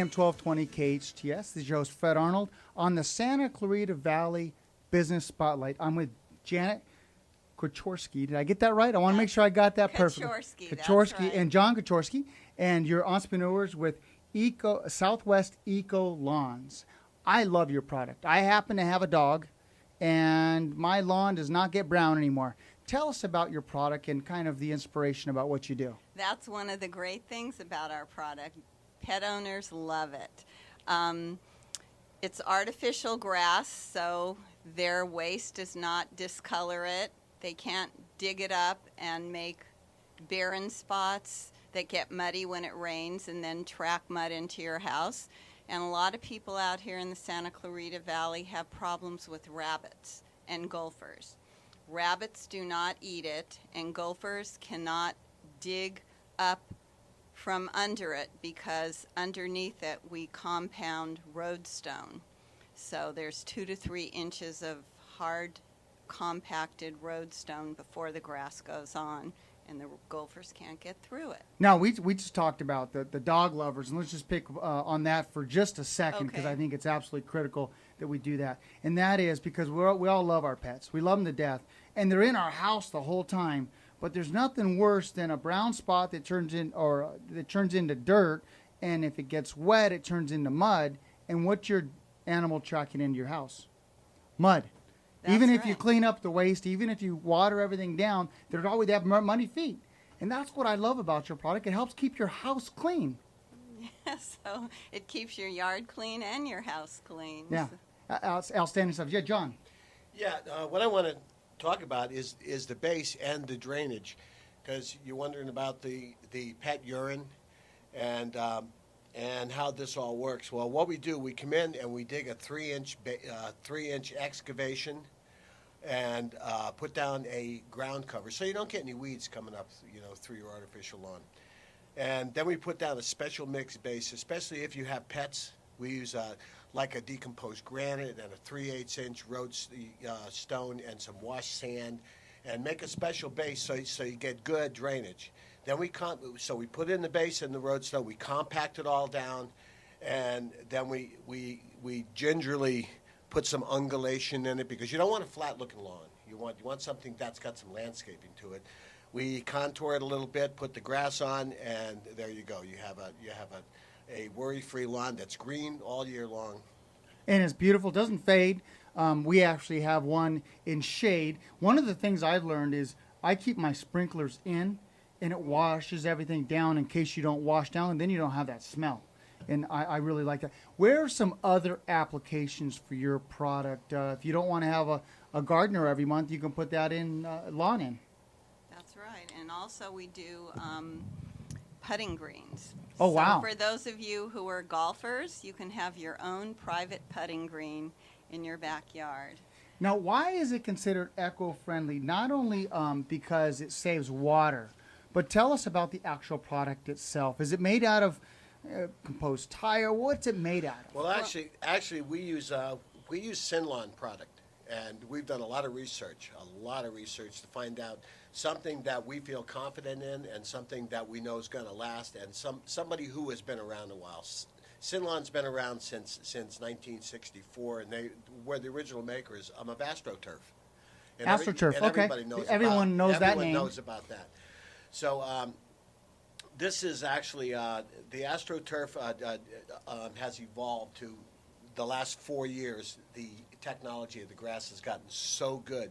AM 1220 KHTS. This is your host, Fred Arnold, on the Santa Clarita Valley Business Spotlight. I'm with Janet Kachorsky. Did I get that right? I want to make sure I got that perfectly. Kachorsky, that's Kachorsky right. and John Kachorsky, and you're entrepreneurs with Southwest Eco Lawns. I love your product. I happen to have a dog, and my lawn does not get brown anymore. Tell us about your product and kind of the inspiration about what you do. That's one of the great things about our product. Pet owners love it. It's artificial grass, so their waste does not discolor it. They can't dig it up and make barren spots that get muddy when it rains and then track mud into your house. And a lot of people out here in the Santa Clarita Valley have problems with rabbits and gophers. Rabbits do not eat it, and gophers cannot dig up from under it because underneath it we compound roadstone. So there's 2 to 3 inches of hard compacted roadstone before the grass goes on, and the gophers can't get through it. Now, we just talked about the dog lovers, and let's just pick on that for just a second, because I think it's absolutely critical that we do that. And that is because we all love our pets. We love them to death, and they're in our house the whole time. But there's nothing worse than a brown spot that turns into dirt, and if it gets wet, it turns into mud. And what's your animal tracking into your house? Mud. That's even if right. you clean up the waste, even if you water everything down, there'd always have muddy feet. And that's what I love about your product. It helps keep your house clean. Yeah, so it keeps your yard clean and your house clean. Yeah, outstanding stuff. Yeah, John. Yeah, what I want to talk about is the base and the drainage, because you're wondering about the pet urine and how this all works. Well, what we do, we come in and we dig a 3-inch excavation and put down a ground cover so you don't get any weeds coming up, through your artificial lawn. And then we put down a special mix base, especially if you have pets. We use like a decomposed granite and a 3/8-inch road stone and some washed sand, and make a special base so you get good drainage. Then we put in the base and the road stone. We compact it all down, and then we gingerly put some undulation in it, because you don't want a flat-looking lawn. You want something that's got some landscaping to it. We contour it a little bit, put the grass on, and there you go. You have a worry-free lawn that's green all year long. And it's beautiful. Doesn't fade. We actually have one in shade. One of the things I've learned is I keep my sprinklers in, and it washes everything down in case you don't wash down, and then you don't have that smell. And I really like that. Where are some other applications for your product? If you don't want to have a gardener every month, you can put that in lawn in. That's right. And also we do putting greens. Oh, wow. So for those of you who are golfers, you can have your own private putting green in your backyard. Now, why is it considered eco-friendly? Not only because it saves water, but tell us about the actual product itself. Is it made out of composed tire? What's it made out of? Well, actually, we use Sinlon product, and we've done a lot of research to find out something that we feel confident in and something that we know is going to last, and somebody who has been around a while. Sinlon's been around since 1964, and they were the original makers of AstroTurf. And AstroTurf, okay. Everyone knows that name. Everyone knows about that. So this is actually the AstroTurf has evolved to the last 4 years. The technology of the grass has gotten so good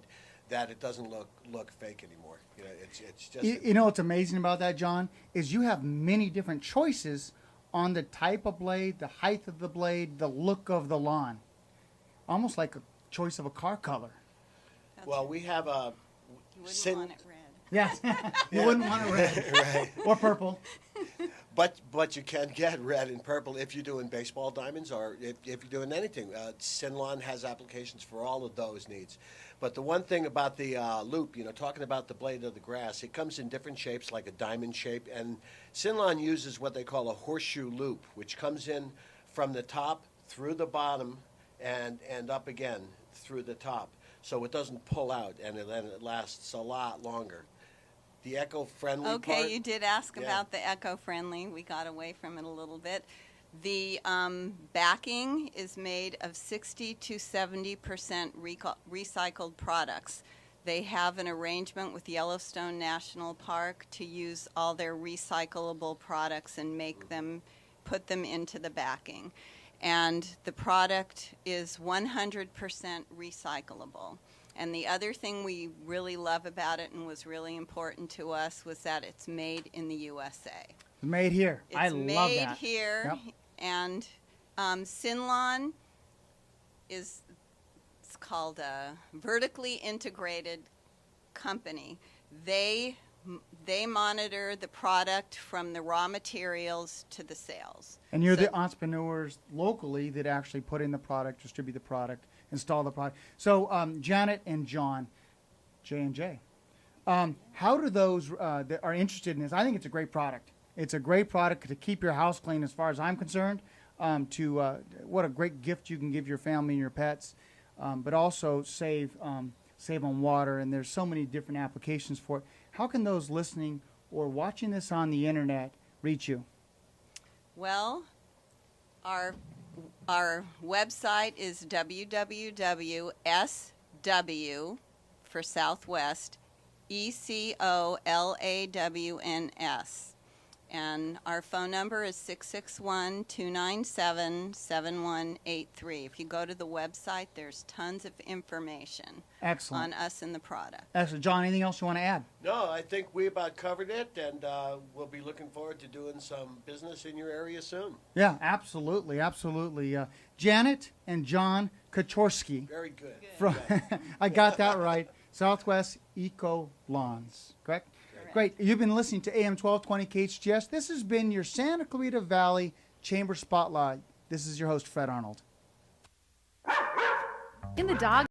that it doesn't look fake anymore. It's just. What's amazing about that, John, is you have many different choices on the type of blade, the height of the blade, the look of the lawn. Almost like a choice of a car color. Well, we have a. You wouldn't want it red. Yes, you wouldn't want it red. Right. Or purple. But you can get red and purple if you're doing baseball diamonds or if you're doing anything. Sinlon has applications for all of those needs. But the one thing about the loop, talking about the blade of the grass, it comes in different shapes, like a diamond shape. And Sinlon uses what they call a horseshoe loop, which comes in from the top through the bottom and up again through the top. So it doesn't pull out, and then it lasts a lot longer. The eco-friendly part. Okay, you did ask about the eco-friendly. We got away from it a little bit. The backing is made of 60 to 70% recycled products. They have an arrangement with Yellowstone National Park to use all their recyclable products and put them into the backing. And the product is 100% recyclable. And the other thing we really love about it and was really important to us was that it's made in the USA. Made here. I love that. It's made here. Yep. And Sinlon it's called a vertically integrated company. They monitor the product from the raw materials to the sales. And you're the entrepreneurs locally that actually put in the product, distribute the product, install the product. So Janet and John, J&J, how do those that are interested in this? I think it's a great product. It's a great product to keep your house clean as far as I'm concerned. What a great gift you can give your family and your pets, but also save on water. And there's so many different applications for it. How can those listening or watching this on the internet reach you? Well, our website is www.sw for Southwest, ECOLAWNS. And our phone number is 661-297-7183. If you go to the website, there's tons of information Excellent. on us and the product. Excellent. John, anything else you want to add? No, I think we about covered it, and we'll be looking forward to doing some business in your area soon. Yeah, absolutely, absolutely. Janet and John Kachorsky. Very good. From I got that right. Southwest Eco Lawns, correct? Great. You've been listening to AM 1220 KHTS. This has been your Santa Clarita Valley Chamber Spotlight. This is your host, Fred Arnold. In the dog